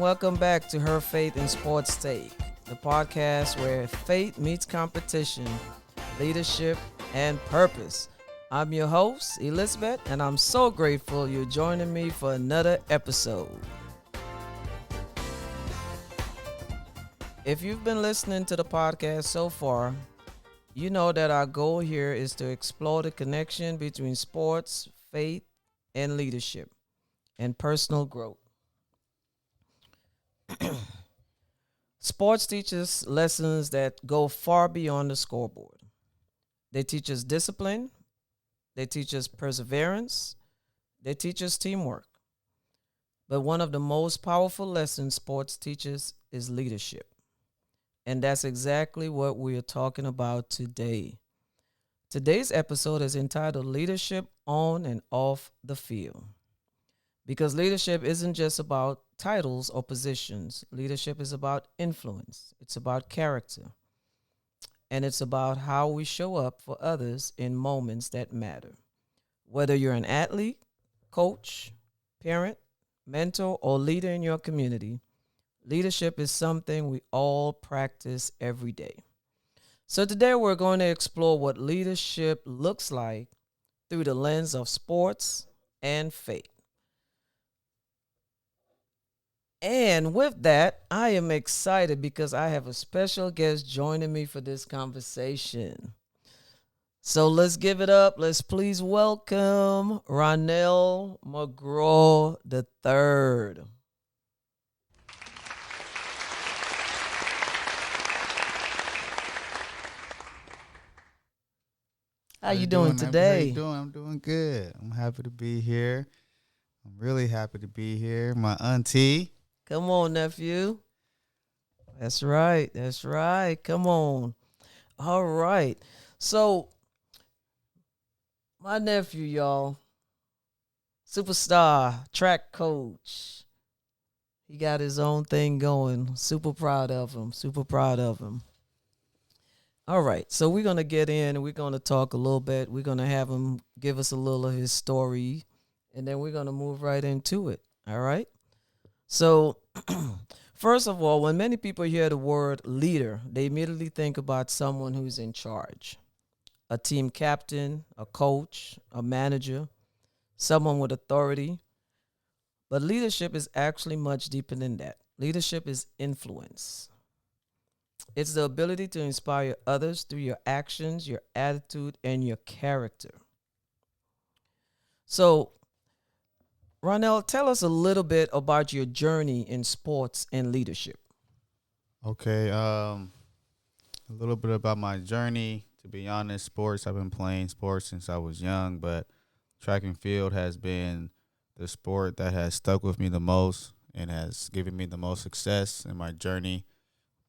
welcome back to Her Faith in Sports Take, the podcast where faith meets competition, leadership, and purpose. I'm your host, Elizabeth, and I'm so grateful you're joining me for another episode. If you've been listening to the podcast so far, you know that our goal here is to explore the connection between sports, faith, and leadership, and personal growth. Sports teaches lessons that go far beyond the scoreboard. They teach us discipline, they teach us perseverance, they teach us teamwork. But one of the most powerful lessons sports teaches is leadership. And that's exactly what we are talking about today. Today's episode is entitled Leadership on and Off the Field. Because leadership isn't just about titles or positions. Leadership is about influence. It's about character. And it's about how we show up for others in moments that matter. Whether you're an athlete, coach, parent, mentor, or leader in your community, leadership is something we all practice every day. So today we're going to explore what leadership looks like through the lens of sports and faith. And with that, I am excited because I have a special guest joining me for this conversation. So let's give it up. Let's please welcome Ronelle McGraw III. How you doing today? How you doing? I'm doing good. I'm happy to be here. I'm really happy to be here. My auntie. Come on, nephew. That's right. Come on. All right. So, my nephew, y'all, superstar, track coach. He got his own thing going. Super proud of him. All right. So, we're going to get in and we're going to talk a little bit. We're going to have him give us a little of his story, and then we're going to move right into it. All right. So, first of all, when many people hear the word leader, they immediately think about someone who's in charge. A team captain, a coach, a manager, someone with authority. But leadership is actually much deeper than that. Leadership is influence. It's the ability to inspire others through your actions, your attitude, and your character. So, Ronelle, tell us a little bit about your journey in sports and leadership. Okay, a little bit about my journey. To be honest, sports, I've been playing sports since I was young, but track and field has been the sport that has stuck with me the most and has given me the most success in my journey.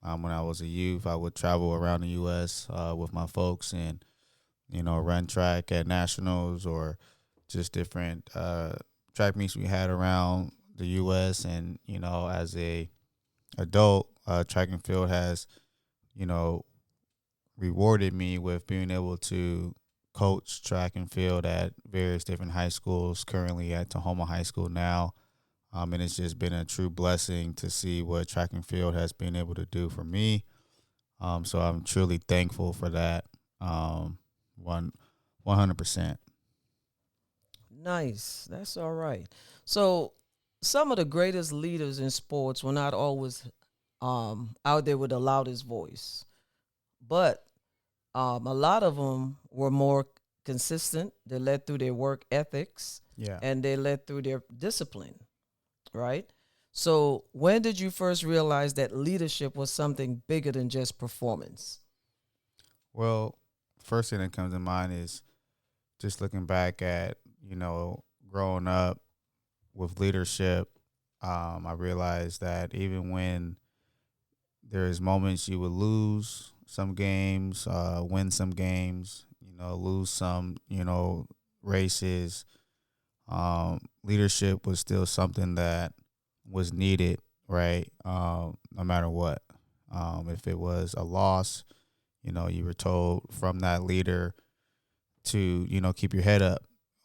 When I was a youth, I would travel around the U.S. With my folks and, run track at nationals or just different track meets we had around the U.S. And, as a adult, track and field has, rewarded me with being able to coach track and field at various different high schools, currently at Tahoma High School now. And it's just been a true blessing to see what track and field has been able to do for me. So I'm truly thankful for that. 100%. Nice. That's all right. So, some of the greatest leaders in sports were not always out there with the loudest voice, but a lot of them were more consistent. They led through their work ethics, and they led through their discipline, right? So, when did you first realize that leadership was something bigger than just performance? Well, first thing that comes to mind is just looking back at, growing up with leadership. I realized that even when there's moments you would lose some games, win some games, lose some, races, leadership was still something that was needed, right? No matter what. If it was a loss, you were told from that leader to, keep your head up.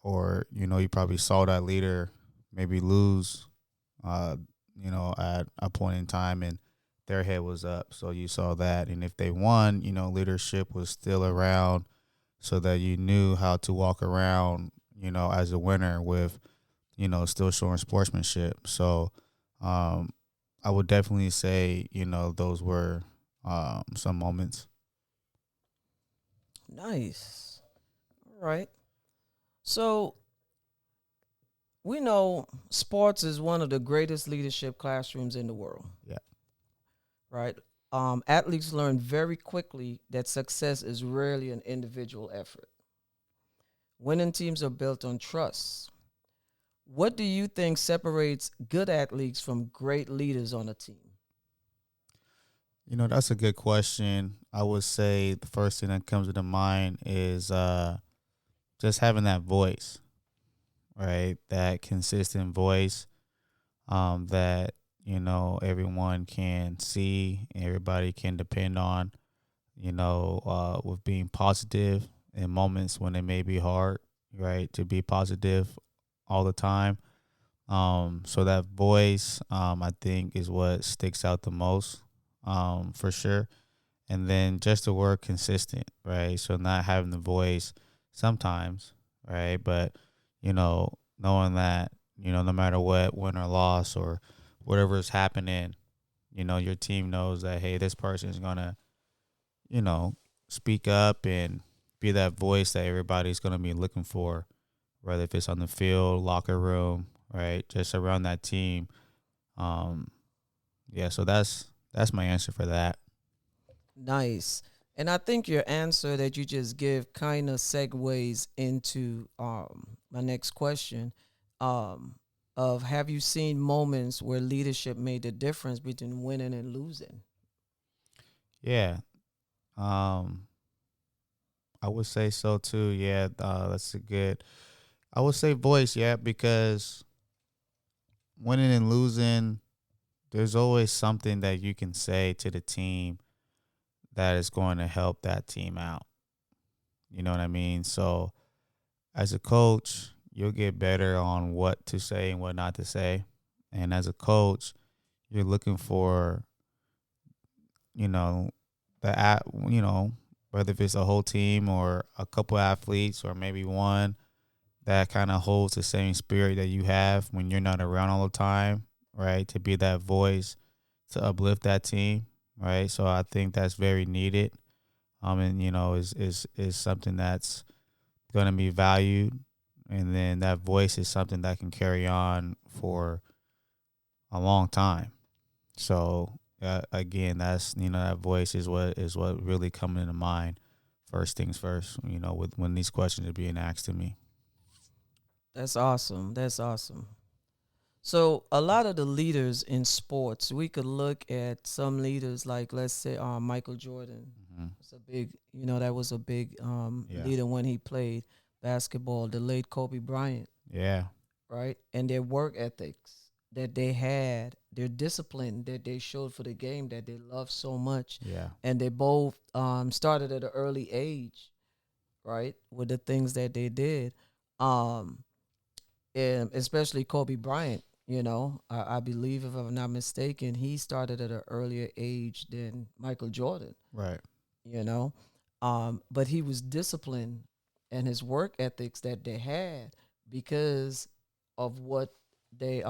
Or, you probably saw that leader maybe lose at a point in time, and their head was up. So you saw that. And if they won, leadership was still around so that you knew how to walk around, as a winner with, still showing sportsmanship. So I would definitely say, those were some moments. Nice. All right. So we know sports is one of the greatest leadership classrooms in the world, Yeah. right? Athletes learn very quickly that success is rarely an individual effort. Winning teams are built on trust. What do you think separates good athletes from great leaders on a team? That's a good question. I would say the first thing that comes to the mind is just having that voice, right? That consistent voice that, everyone can see, everybody can depend on, with being positive in moments when it may be hard, right? To be positive all the time. So that voice, I think, is what sticks out the most, for sure. And then just the word consistent, right? So not having the voice sometimes, right? But, knowing that, no matter what, win or loss or whatever is happening, your team knows that, hey, this person is going to, you know, speak up and be that voice that everybody's going to be looking for, whether if it's on the field, locker room, right? Just around that team. Um, yeah, so that's my answer for that. Nice. And I think your answer that you just give kind of segues into my next question um, of have you seen moments where leadership made the difference between winning and losing? Yeah. Um, I would say so too. Yeah, that's a good. I would say voice. Yeah, because winning and losing, there's always something that you can say to the team that is going to help that team out. You know what I mean? So as a coach, you'll get better on what to say and what not to say. And as a coach, you're looking for, you know, whether if it's a whole team or a couple athletes or maybe one that kind of holds the same spirit that you have when you're not around all the time, right? To be that voice to uplift that team, right? So I think that's very needed. And is something that's going to be valued, and then that voice is something that can carry on for a long time. So again, that's that voice is what really coming into mind. First things first, with when these questions are being asked to me. That's awesome. That's awesome. So a lot of the leaders in sports, we could look at some leaders like let's say Michael Jordan. Hmm. It's a big, that was a big Yeah, leader when he played basketball. The late Kobe Bryant, yeah, right? And their work ethics that they had, their discipline that they showed for the game that they loved so much, yeah, and they both started at an early age, right? With the things that they did. Um, and especially Kobe Bryant. I believe if I'm not mistaken, he started at an earlier age than Michael Jordan. right, You know, but he was disciplined and his work ethics that they had because of what they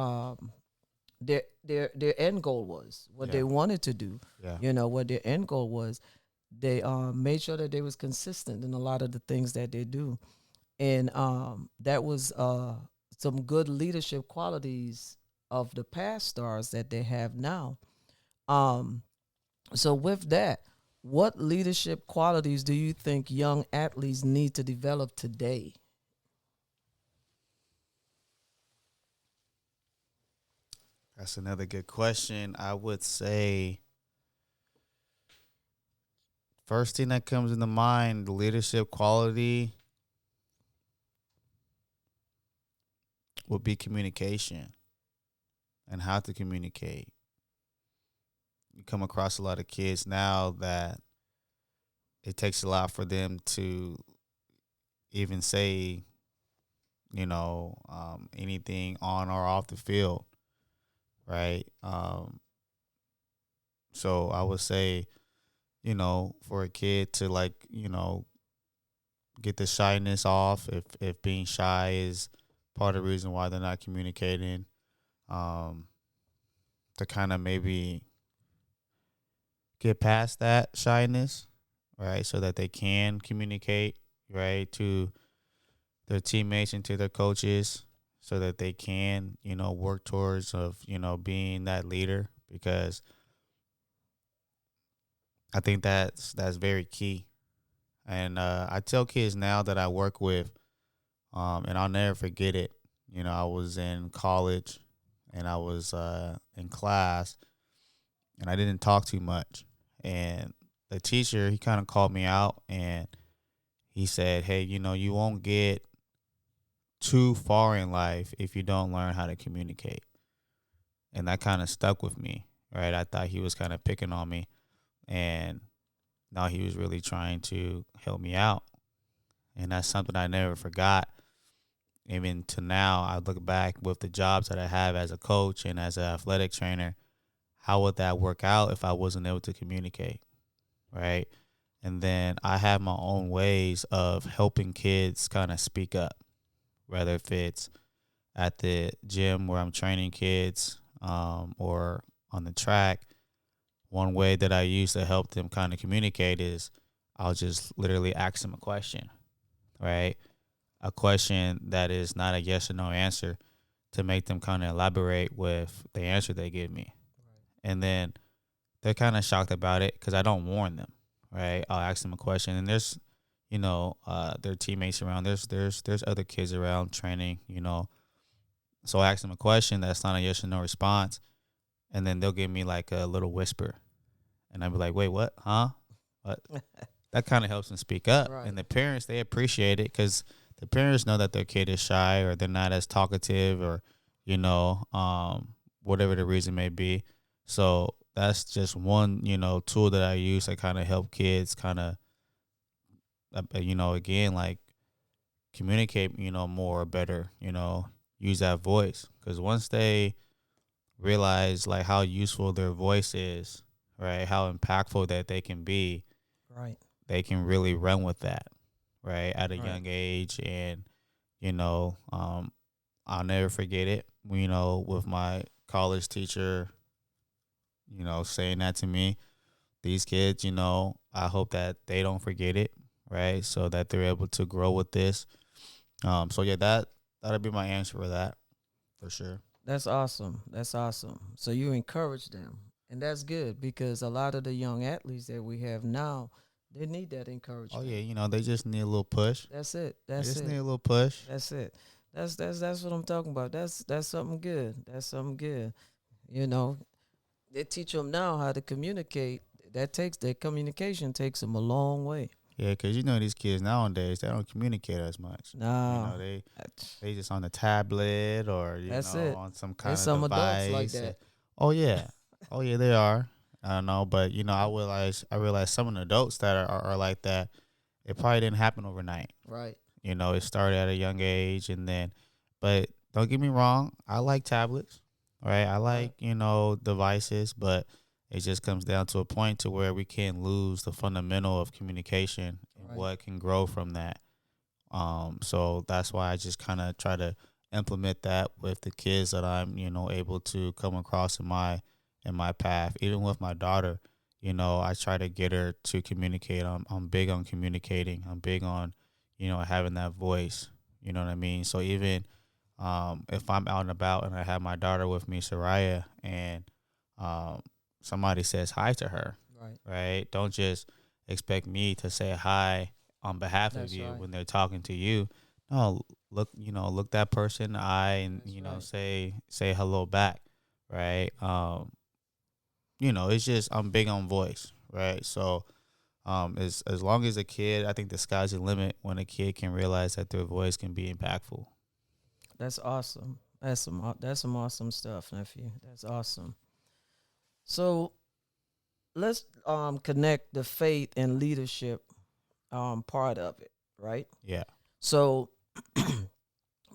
their end goal was, what yeah, they wanted to do. yeah, What their end goal was. They made sure that they was consistent in a lot of the things that they do, and that was some good leadership qualities of the past stars that they have now. Um, so with that, what leadership qualities do you think young athletes need to develop today? that's another good question. I would say first thing that comes into mind, the leadership quality would be communication and how to communicate. You come across a lot of kids now that it takes a lot for them to even say, anything on or off the field, right? So I would say, for a kid to like, get the shyness off, if being shy is part of the reason why they're not communicating, um, to kind of maybe get past that shyness, right? So that they can communicate, right, to their teammates and to their coaches, so that they can, work towards of, being that leader, because I think that's very key. And I tell kids now that I work with, and I'll never forget it. I was in college and I was in class and I didn't talk too much. And the teacher, he kind of called me out and he said, "Hey, you won't get too far in life if you don't learn how to communicate." And that kind of stuck with me, right? I thought he was kind of picking on me, and now he was really trying to help me out. And that's something I never forgot. Even to now, I look back with the jobs that I have as a coach and as an athletic trainer. How would that work out if I wasn't able to communicate, right? And then I have my own ways of helping kids kind of speak up, whether if it's at the gym where I'm training kids, or on the track. One way that I use to help them kind of communicate is I'll just literally ask them a question, right? A question that is not a yes or no answer, to make them kind of elaborate with the answer they give me. And then they're kind of shocked about it because I don't warn them, right? I'll ask them a question, and there's, their teammates around. There's other kids around training, So I ask them a question that's not a yes or no response, and then they'll give me like a little whisper, and I'll be like, "Wait, what? Huh? What?" That kind of helps them speak up, Right. and the parents, they appreciate it because the parents know that their kid is shy or they're not as talkative, or whatever the reason may be. So that's just one tool that I use to kind of help kids kind of again, like, communicate more or better, use that voice, because once they realize like how useful their voice is, right, how impactful that they can be, Right. they can really run with that, right, at a Right. young age. And you know I'll never forget it, with my college teacher, saying that to me. These kids, I hope that they don't forget it, right, so that they're able to grow with this. So yeah, that'll be my answer for that, for sure. That's awesome. That's awesome. So you encourage them. And that's good because a lot of the young athletes that we have now, they need that Oh encouragement. yeah, they just need a little push. That's it. They That's just it. need a little push. That's it. That's what I'm talking about. That's something good. That's something good. You know, they teach them now how to communicate. That communication takes them a long way. Yeah, because these kids nowadays, they don't communicate as much. No, They just on the tablet, or that's it. on some There's kind of some adults like device. that. Oh yeah, oh yeah, they are. I don't know, but I realize some of the adults that are like that. It probably didn't happen overnight. Right. It started at a young age, and then, but don't get me wrong, I like tablets, right? I Right. like, devices, but it just comes down to a point to where we can't lose the fundamental of communication and Right. what can grow from that. So that's why I just kind of try to implement that with the kids that I'm, able to come across in my path. Even with my daughter, I try to get her to communicate. I'm big on communicating. I'm big on, having that voice. You know what I mean? So even, if I'm out and about and I have my daughter with me, Soraya, and um, somebody says hi to her, Right. right? Don't just expect me to say hi on behalf of That's you right. when they're talking to you. No, look that person in the eye, and That's right. say hello back, right? It's just, I'm big on voice, right? So as long as a kid, I think the sky's the limit when a kid can realize that their voice can be impactful. That's awesome. That's some awesome stuff, nephew. That's awesome. So let's connect the faith and leadership part of it, right? Yeah. So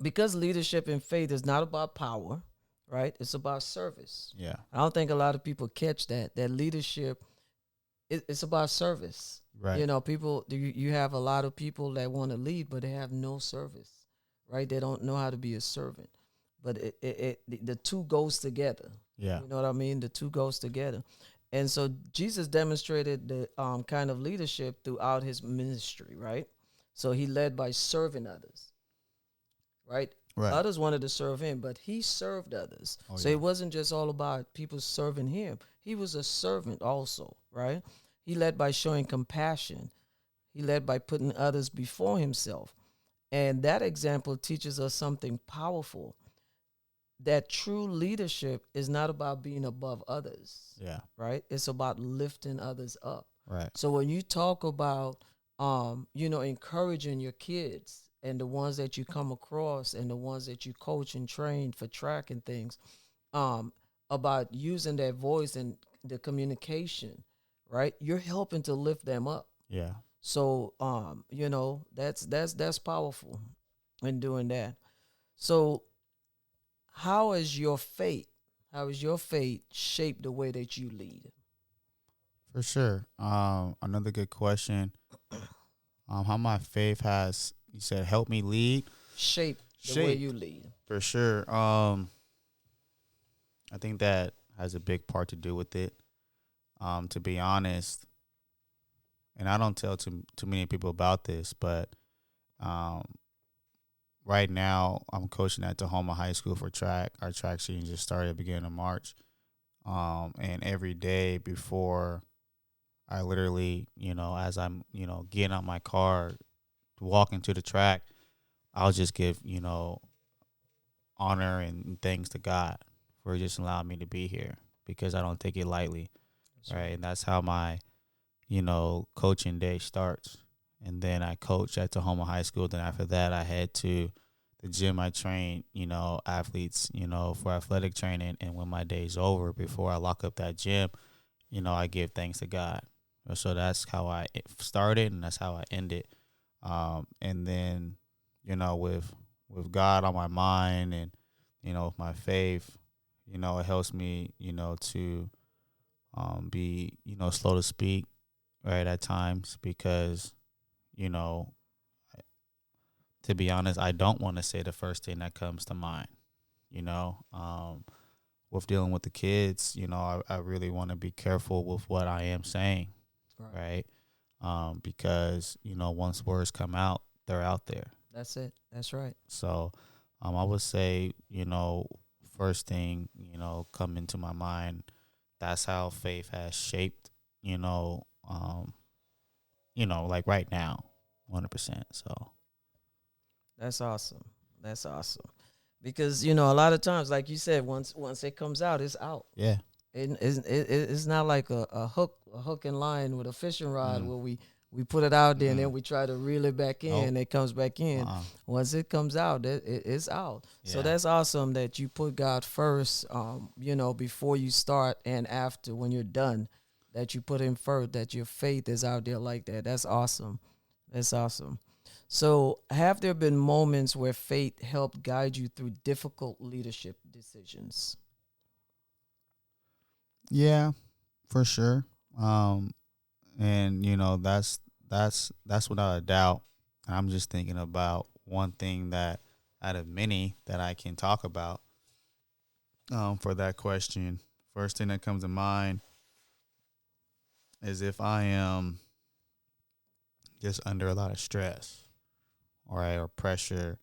because leadership and faith is not about power, right? It's about service. Yeah. I don't think a lot of people catch that. That leadership, it's about service. Right. You know, people, you have a lot of people that want to lead, but they have no service, right? They don't know how to be a servant. But the two goes together. Yeah. You know what I mean? The two goes together. And so Jesus demonstrated the kind of leadership throughout his ministry, right? So he led by serving others, right? Right. Others wanted to serve him, but he served others. Oh So yeah. it wasn't just all about people serving him. He was a servant also, right? He led by showing compassion. He led by putting others before himself. And that example teaches us something powerful, that true leadership is not about being above others, Yeah. right? It's about lifting others up. Right. So when you talk about, encouraging your kids and the ones that you come across and the ones that you coach and train for track and things, um, about using that voice and the communication, right? You're helping to lift them up. Yeah. So, that's powerful in doing that. So, how is your faith? How is your faith shaped the way that you lead? For sure. Another good question. How my faith has, you said, helped me lead. Shape the way Shape. you lead. For sure. I think that has a big part to do with it. To be honest, and I don't tell too many people about this, but um, right now I'm coaching at Tahoma High School for track. Our track season just started at the beginning of March. And every day before I literally, as I'm, getting out my car, walking to the track, I'll just give, honor and thanks to God for just allowing me to be here, because I don't take it lightly. That's right. And that's how my, coaching day starts. And then I coach at Tahoma High School. Then after that, I head to the gym. I train, athletes, for athletic training. And when my day's over, before I lock up that gym, I give thanks to God. So that's how I started, and that's how I ended. And then, with God on my mind, and with my faith, it helps me, to be, slow to speak, right, at times, because, you know, to be honest, I don't want to say the first thing that comes to mind, you know. With dealing with the kids, I really want to be careful with what I am saying, right? Because, once words come out, they're out there. That's it. That's right. So I would say, first thing, come into my mind, that's how faith has shaped, like right now, 100%. So That's awesome. That's awesome. Because a lot of times, like you said, once it comes out, it's out. yeah, It's not like a hook and line with a fishing rod where we put it out there and then we try to reel it back in and it comes back in. Once it comes out, it's out. So Yeah. that's awesome that you put God first, before you start and after when you're done, that you put him first, that your faith is out there like that. That's awesome. That's awesome. So have there been moments where faith helped guide you through difficult leadership decisions? yeah, for sure. And that's without a doubt. I'm just thinking about one thing that out of many that I can talk about. For that question, first thing that comes to mind is if I am just under a lot of stress, all right, or pressure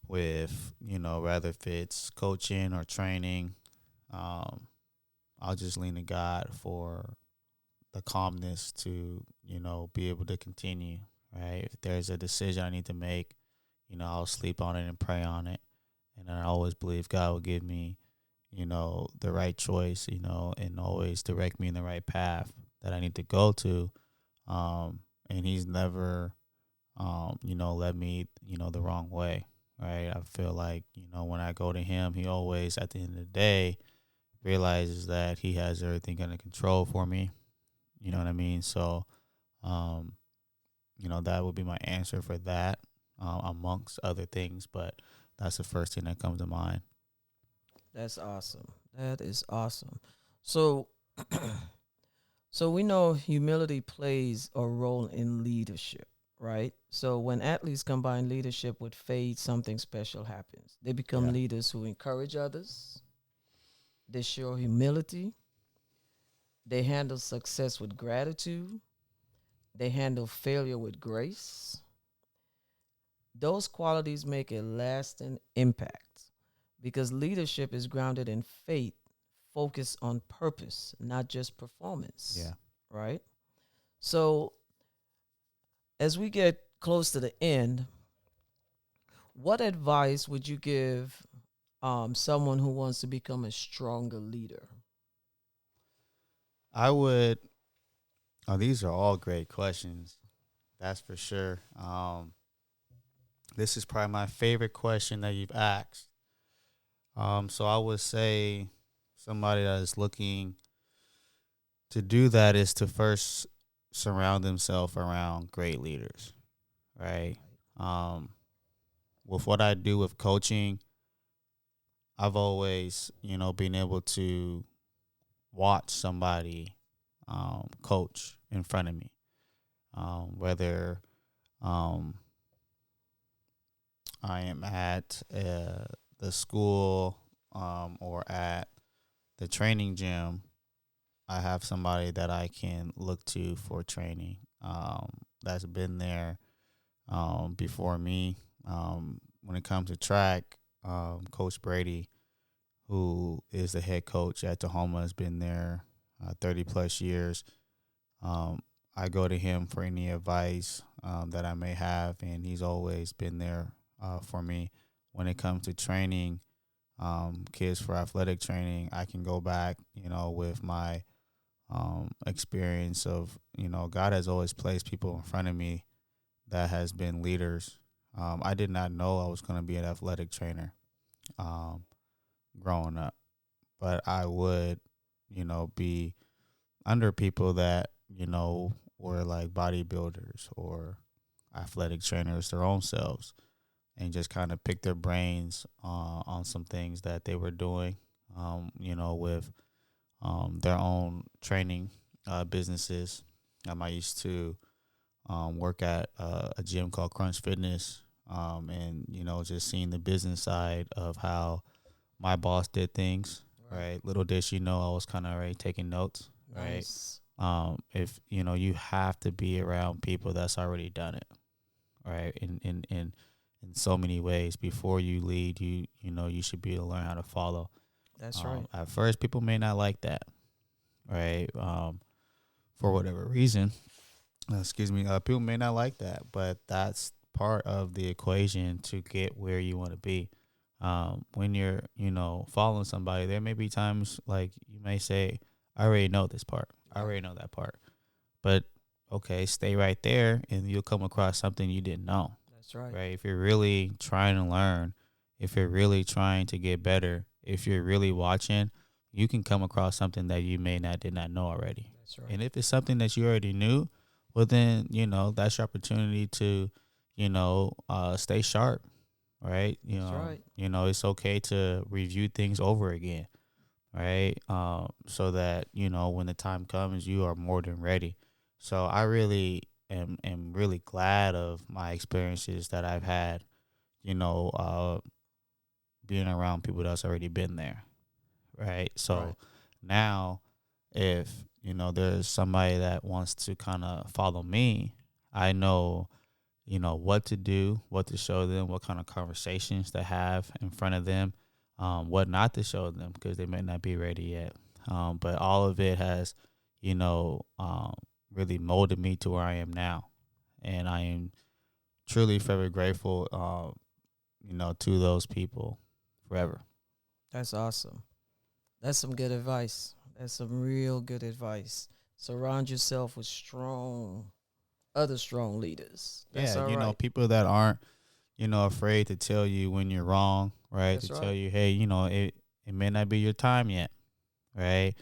with, whether if it's coaching or training, I'll just lean to God for the calmness to, be able to continue, right? If there's a decision I need to make, I'll sleep on it and pray on it. And I always believe God will give me, the right choice, and always direct me in the right path that I need to go to. And he's never, led me, the wrong way, right? I feel like, when I go to him, he always, at the end of the day, realizes that he has everything under control for me. You know what I mean? So, that would be my answer for that, amongst other things. But that's the first thing that comes to mind. That's awesome. That is awesome. So, so we know humility plays a role in leadership, right? So when athletes combine leadership with faith, something special happens. They become Yeah. leaders who encourage others. They show humility. They handle success with gratitude. They handle failure with grace. Those qualities make a lasting impact because leadership is grounded in faith, focused on purpose, not just performance, Yeah. right? So, as we get close to the end, what advice would you give someone who wants to become a stronger leader? I would. Oh, these are all great questions. That's for sure. This is probably my favorite question that you've asked. So I would say somebody that is looking to do that is to first surround themselves around great leaders, right? Um, with what I do with coaching, I've always, been able to watch somebody coach in front of me, whether um, I am at the school or at the training gym. I have somebody that I can look to for training that's been there before me. When it comes to track, Coach Brady, who is the head coach at Tahoma, has been there 30 plus years. Um, I go to him for any advice that I may have, and he's always been there for me. When it comes to training kids for athletic training, I can go back, with my experience of, God has always placed people in front of me that has been leaders. I did not know I was going to be an athletic trainer um, growing up, but I would, be under people that, were like bodybuilders or athletic trainers their own selves and just kind of pick their brains on some things that they were doing, with their own training businesses. I used to work at a gym called Crunch Fitness, and just seeing the business side of how my boss did things. Right. Right, little did she know I was kind of already taking notes. Right, Nice. if you have to be around people that's already done it. Right, in so many ways before you lead, you should be able to learn how to follow. That's right. At first, people may not like that. Right, for whatever reason. Excuse me. People may not like that, but that's part of the equation to get where you want to be. When you're, following somebody, there may be times like you may say, "I already know this part. I Right. already know that part." But okay, stay right there, and you'll come across something you didn't know. That's right. Right? If you're really trying to learn, if you're really trying to get better, if you're really watching, you can come across something that you may not did not know already. That's right. And if it's something that you already knew, well then, that's your opportunity to, stay sharp, right? That's right. It's okay to review things over again, right? So that, when the time comes, you are more than ready. So I really am really glad of my experiences that I've had, you know, uh, being around people that's already been there, right? Right. So now, if there's somebody that wants to kind of follow me, I know what to do, what to show them, what kind of conversations to have in front of them, what not to show them because they may not be ready yet. But all of it has, you know, um, really molded me to where I am now, and I am truly forever grateful, to those people forever. That's awesome. That's some good advice. That's some real good advice. Surround yourself with other strong leaders. That's Yeah, all right. people that aren't, afraid to tell you when you're wrong, right? To That's tell right. you, hey, it may not be your time yet, right?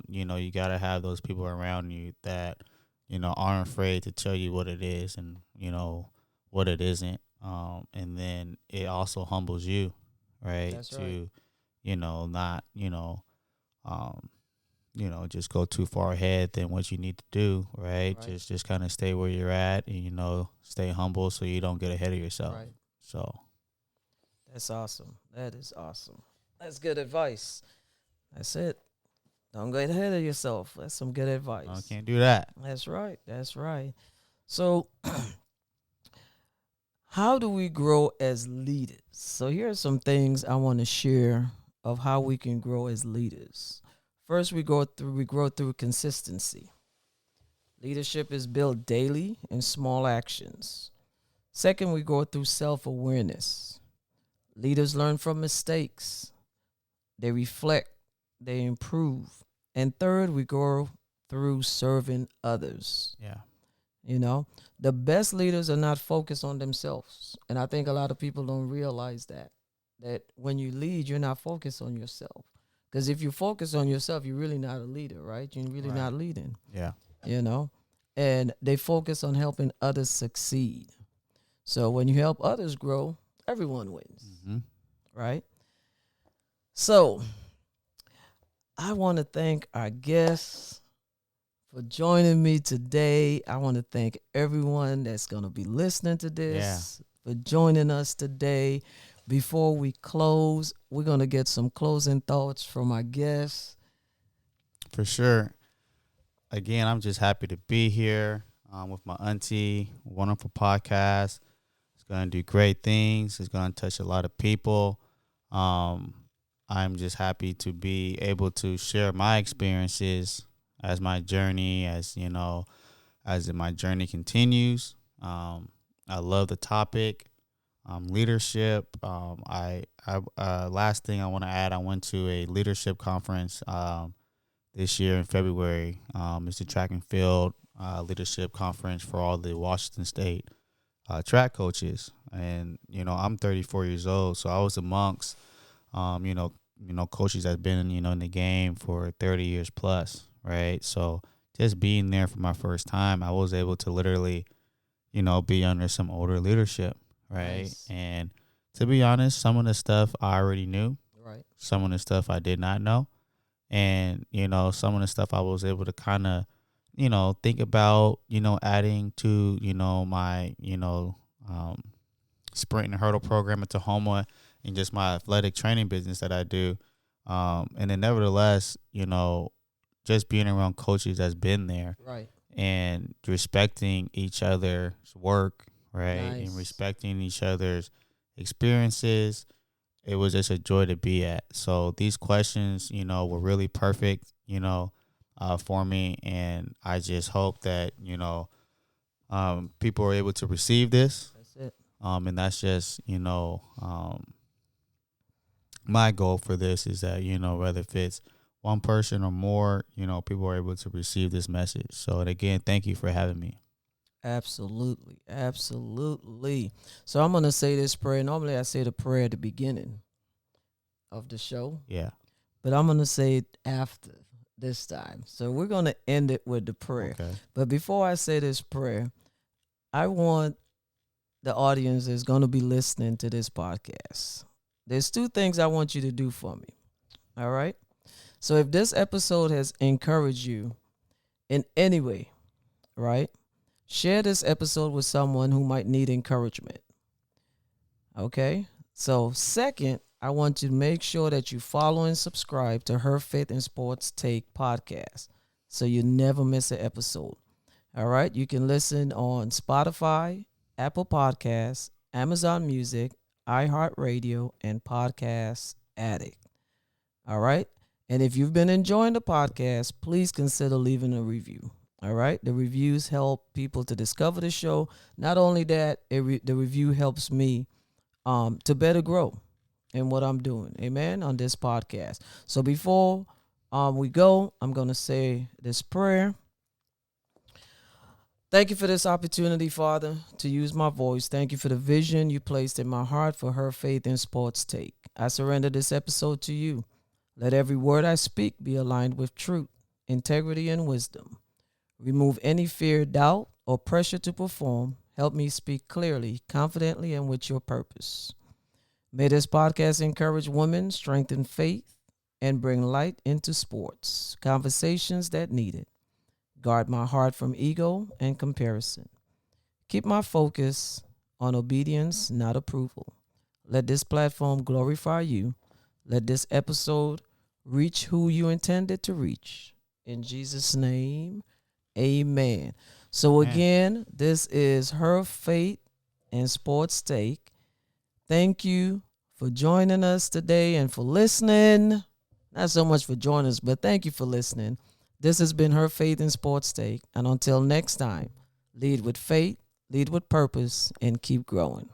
You gotta have those people around you that, aren't afraid to tell you what it is and, what it isn't. And then it also humbles you, right? That's right. To, not, just go too far ahead than what you need to do, right? Right. Just kind of stay where you're at and, stay humble so you don't get ahead of yourself. Right. So, That's awesome. That is awesome. That's good advice. That's it. Don't get ahead of yourself. That's some good advice. I can't do that. That's right. That's right. So, how do we grow as leaders? So, here are some things I want to share of how we can grow as leaders. First, we grow through consistency. Leadership is built daily in small actions. Second, we go through self-awareness. Leaders learn from mistakes. They reflect, they improve. And third, we go through serving others. Yeah. The best leaders are not focused on themselves. And I think a lot of people don't realize that when you lead, you're not focused on yourself. Because if you focus on yourself, you're really not a leader, right? You're really Right. not leading, Yeah. And they focus on helping others succeed. So when you help others grow, everyone wins, Mm-hmm. right? So I want to thank our guests for joining me today. I want to thank everyone that's going to be listening to this for joining us today. Before we close, we're going to get some closing thoughts from our guests. For sure. Again, I'm just happy to be here with my auntie. Wonderful podcast. It's going to do great things. It's going to touch a lot of people. I'm just happy to be able to share my experiences as my journey, as my journey continues. I love the topic, leadership. Last thing I want to add, I went to a leadership conference this year in February. It's the track and field leadership conference for all the Washington State track coaches. And, I'm 34 years old, so I was amongst, coaches that's been, in the game for 30 years plus, right? So just being there for my first time, I was able to literally, be under some older leadership, right? Nice. And to be honest, some of the stuff I already knew. Right. Some of the stuff I did not know. And, some of the stuff I was able to kind of, think about, adding to, my, sprint and hurdle program at Tahoma and just my athletic training business that I do. And then nevertheless, just being around coaches that's been there. Right. And respecting each other's work, right? Nice. And respecting each other's experiences. It was just a joy to be at. So these questions, were really perfect, for me. And I just hope that, people are able to receive this. That's it. And that's just, my goal for this is that, whether if it's one person or more, people are able to receive this message. So, and again, thank you for having me. Absolutely. Absolutely. So I'm going to say this prayer. Normally I say the prayer at the beginning of the show. Yeah. But I'm going to say it after this time. So we're going to end it with the prayer. Okay. But before I say this prayer, I want the audience that's going to be listening to this podcast. There's two things I want you to do for me. All right? So if this episode has encouraged you in any way, right? Share this episode with someone who might need encouragement. Okay? So second, I want you to make sure that you follow and subscribe to Her Faith and Sports Take podcast so you never miss an episode. All right? You can listen on Spotify, Apple Podcasts, Amazon Music, iHeartRadio, and Podcast Addict. All right? And if you've been enjoying the podcast, please consider leaving a review. All right? The reviews help people to discover the show. Not only that, the review helps me to better grow in what I'm doing. Amen? On this podcast. So before we go, I'm going to say this prayer. Thank you for this opportunity, Father, to use my voice. Thank you for the vision you placed in my heart for Her Faith in Sports Take. I surrender this episode to you. Let every word I speak be aligned with truth, integrity, and wisdom. Remove any fear, doubt, or pressure to perform. Help me speak clearly, confidently, and with your purpose. May this podcast encourage women, strengthen faith, and bring light into sports, conversations that need it. Guard my heart from ego and comparison. Keep my focus on obedience, not approval. Let this platform glorify you. Let this episode reach who you intended to reach. In Jesus' name, amen. So, Man. again, this is Her Faith and Sports Take. Thank you for joining us today and for listening. Not so much for joining us, but thank you for listening. This has been Her Faith and Sports Take. And until next time, lead with faith, lead with purpose, and keep growing.